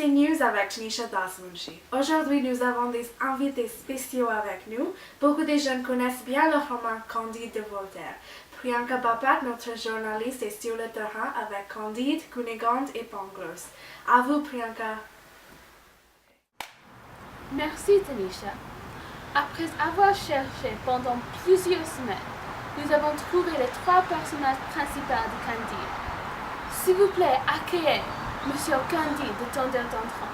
c'est News avec Tanisha Dasmunchi. Aujourd'hui, nous avons des invités spéciaux avec nous. Beaucoup de jeunes connaissent bien le roman Candide de Voltaire. Priyanka Bapat, notre journaliste, est sur le terrain avec Candide, Cunégonde et Pangloss. À vous, Priyanka. Merci, Tanisha. Après avoir cherché pendant plusieurs semaines, nous avons trouvé les 3 personnages principaux de Candide. S'il vous plaît, accueillez Monsieur Candide de Tondeur d'Entrant.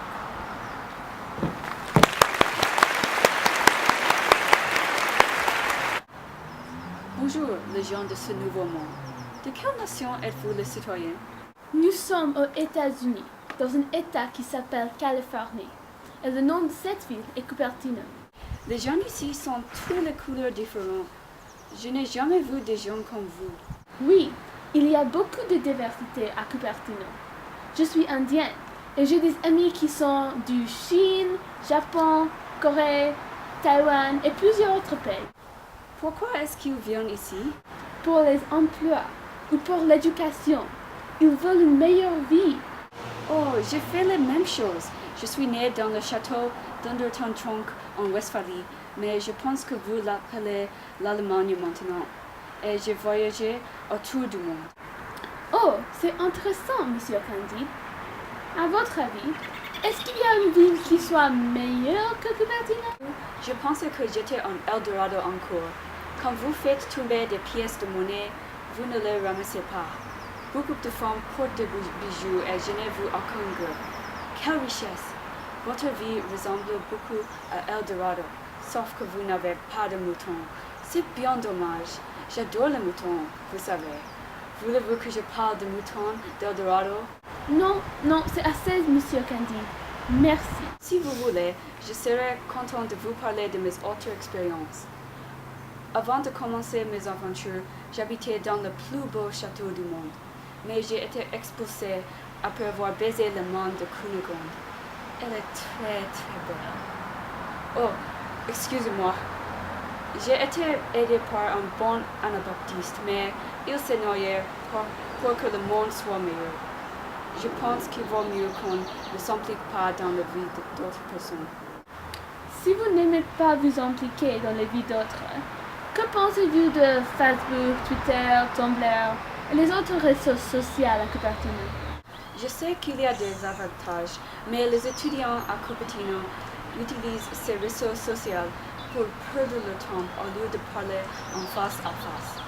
Bonjour, les gens de ce nouveau monde. De quelle nation êtes-vous les citoyens? Nous sommes aux États-Unis, dans un État qui s'appelle Californie. Et le nom de cette ville est Cupertino. Les gens ici sont toutes les couleurs différentes. Je n'ai jamais vu des gens comme vous. Oui, il y a beaucoup de diversité à Cupertino. Je suis indienne et j'ai des amis qui sont du Chine, Japon, Corée, Taïwan et plusieurs autres pays. Pourquoi est-ce qu'ils viennent ici? Pour les emplois ou pour l'éducation, ils veulent une meilleure vie. Oh, j'ai fait la même chose. Je suis née dans le château d'Underton-Tronk en Westphalie, mais je pense que vous l'appelez l'Allemagne maintenant. Et j'ai voyagé autour du monde. Oh, c'est intéressant, Monsieur Candide. À votre avis, est-ce qu'il y a une ville qui soit meilleure que Cupertino? Je pensais que j'étais en Eldorado encore. Quand vous faites tomber des pièces de monnaie, vous ne les ramassez pas. Beaucoup de femmes portent des bijoux et je n'ai vu aucun gars. Quelle richesse! Votre vie ressemble beaucoup à Eldorado, sauf que vous n'avez pas de moutons. C'est bien dommage. J'adore les moutons, vous savez. Voulez-vous que je parle de moutons d'Eldorado? Non, c'est assez, Monsieur Candide. Merci. Si vous voulez, je serai content de vous parler de mes autres expériences. Avant de commencer mes aventures, j'habitais dans le plus beau château du monde. Mais j'ai été expulsée après avoir baisé le monde de Cunégonde. Elle est très très belle. Oh, excusez-moi. J'ai été aidée par un bon anabaptiste, mais il s'est noyé pour que le monde soit meilleur. Je pense qu'il vaut mieux qu'on ne s'implique pas dans la vie d'autres personnes. Si vous n'aimez pas vous impliquer dans la vie d'autres, que pensez-vous de Facebook, Twitter, Tumblr et les autres réseaux sociaux à Cupertino? Je sais qu'il y a des avantages, mais les étudiants à Cupertino utilisent ces réseaux sociaux pour perdre leur temps au lieu de parler en face à face.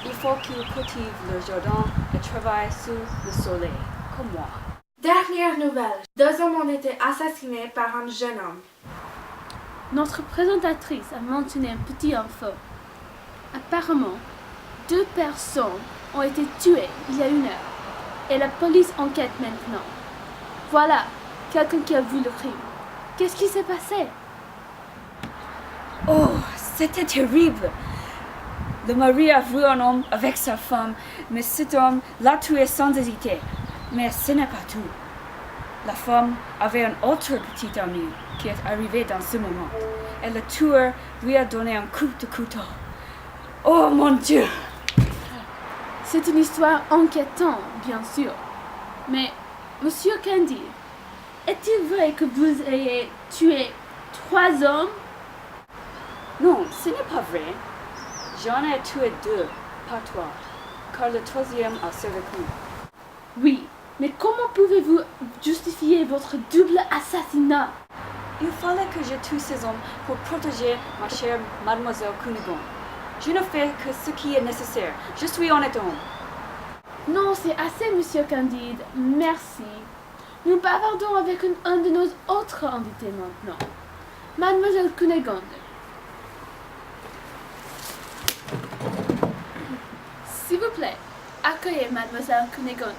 Il faut qu'ils cultivent leur jardin et travaillent sous le soleil, comme moi. Dernière nouvelle. 2 hommes ont été assassinés par un jeune homme. Notre présentatrice a mentionné un petit info. Apparemment, 2 personnes ont été tuées il y a 1 heure. Et la police enquête maintenant. Voilà, quelqu'un qui a vu le crime. Qu'est-ce qui s'est passé? Oh, c'était terrible! Le mari a vu un homme avec sa femme, mais cet homme l'a tué sans hésiter. Mais ce n'est pas tout. La femme avait un autre petit ami qui est arrivé dans ce moment. Et le tueur lui a donné un coup de couteau. Oh mon Dieu! C'est une histoire inquiétante, bien sûr. Mais, Monsieur Candide, est-il vrai que vous ayez tué 3 hommes? Non, ce n'est pas vrai. J'en ai tué 2, pas 3, car le 3e a survécu. Oui, mais comment pouvez-vous justifier votre double assassinat? Il fallait que je tue ces hommes pour protéger ma chère mademoiselle Cunégonde. Je ne fais que ce qui est nécessaire. Je suis honnête homme. Non, c'est assez, Monsieur Candide. Merci. Nous bavardons avec un de nos autres invités maintenant. Mademoiselle Cunégonde. S'il vous plaît, accueillez Mademoiselle Cunégonde.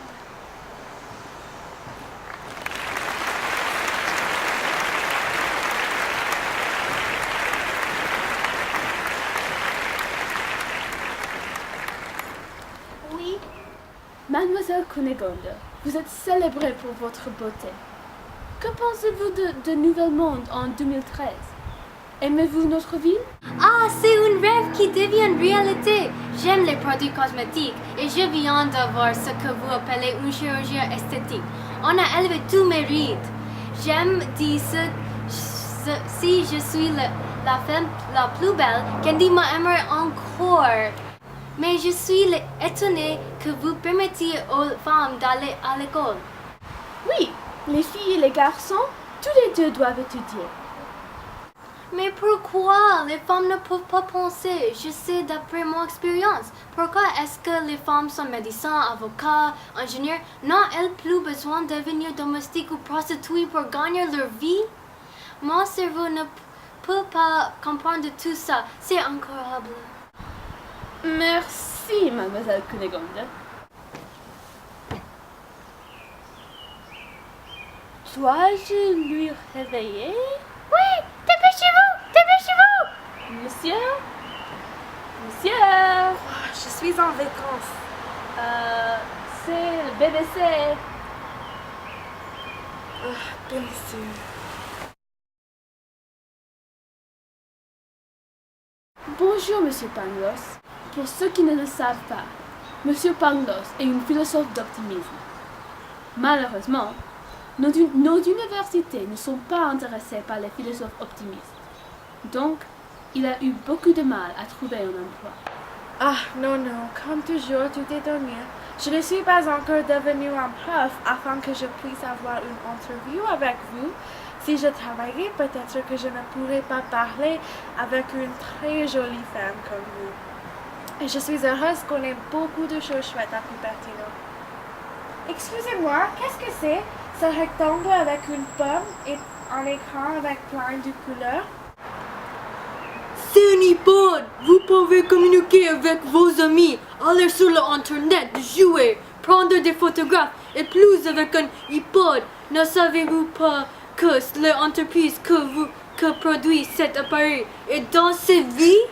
Oui, Mademoiselle Cunégonde, vous êtes célébrée pour votre beauté. Que pensez-vous de Nouvel Monde en 2013? Aimez-vous notre ville? ah, c'est un rêve qui devient réalité. J'aime les produits cosmétiques et je viens de voir ce que vous appelez une chirurgie esthétique. On a élevé tous mes rides. J'aime dire si je suis la femme la plus belle, Candy m'aimerait encore. Mais je suis étonnée que vous permettiez aux femmes d'aller à l'école. Oui, les filles et les garçons, tous les deux doivent étudier. Mais pourquoi les femmes ne peuvent pas penser? Je sais d'après mon expérience. Pourquoi est-ce que les femmes sont médecins, avocats, ingénieurs? N'ont-elles plus besoin de devenir domestiques ou prostituées pour gagner leur vie? Mon cerveau ne peut pas comprendre tout ça. C'est incroyable. Merci, mademoiselle Cunégonde. Dois-je lui réveiller? Oui, dépêchez-vous! Monsieur? Monsieur? Je suis en vacances. C'est le BBC. Bien sûr. Bonjour, Monsieur Pangloss. Pour ceux qui ne le savent pas, Monsieur Pangloss est une philosophe d'optimisme. Malheureusement, nos universités ne sont pas intéressées par les philosophes optimistes. Donc, il a eu beaucoup de mal à trouver un emploi. Ah, non, comme toujours, tout est donné. Je ne suis pas encore devenue un prof afin que je puisse avoir une interview avec vous. Si je travaillais, peut-être que je ne pourrais pas parler avec une très jolie femme comme vous. Et je suis heureuse qu'on ait beaucoup de choses chouettes à Cupertino. Excusez-moi, qu'est-ce que c'est? Ce rectangle avec une pomme et un écran avec plein de couleurs? C'est un iPod! Vous pouvez communiquer avec vos amis, aller sur l'internet, jouer, prendre des photographes et plus avec un iPod. Ne savez-vous pas que l'entreprise que produit cet appareil est dans cette vie?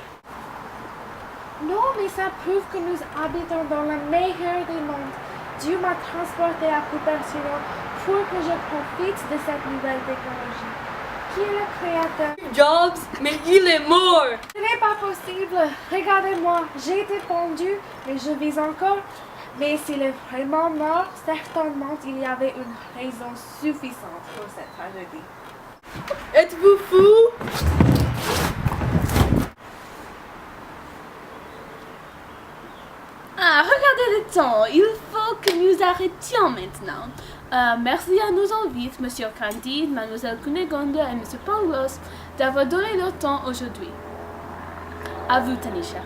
Non, mais ça prouve que nous habitons dans le meilleur des mondes. Dieu m'a transporté à Cupertino pour que je profite de cette nouvelle technologie. Qui est le créateur? Jobs, mais il est mort! Ce n'est pas possible. Regardez-moi, j'ai été pendu, mais je vis encore. Mais s'il est vraiment mort, certainement il y avait une raison suffisante pour cette tragédie. Êtes-vous fou? Ah, regardez le temps. Il faut que nous arrêtions maintenant. Merci à nos invités, Monsieur Candide, Mademoiselle Cunégonde et Monsieur Pangloss, d'avoir donné leur temps aujourd'hui. À vous, Tanisha.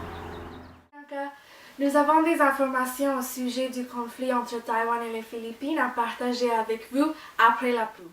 Nous avons des informations au sujet du conflit entre Taïwan et les Philippines à partager avec vous après la pub.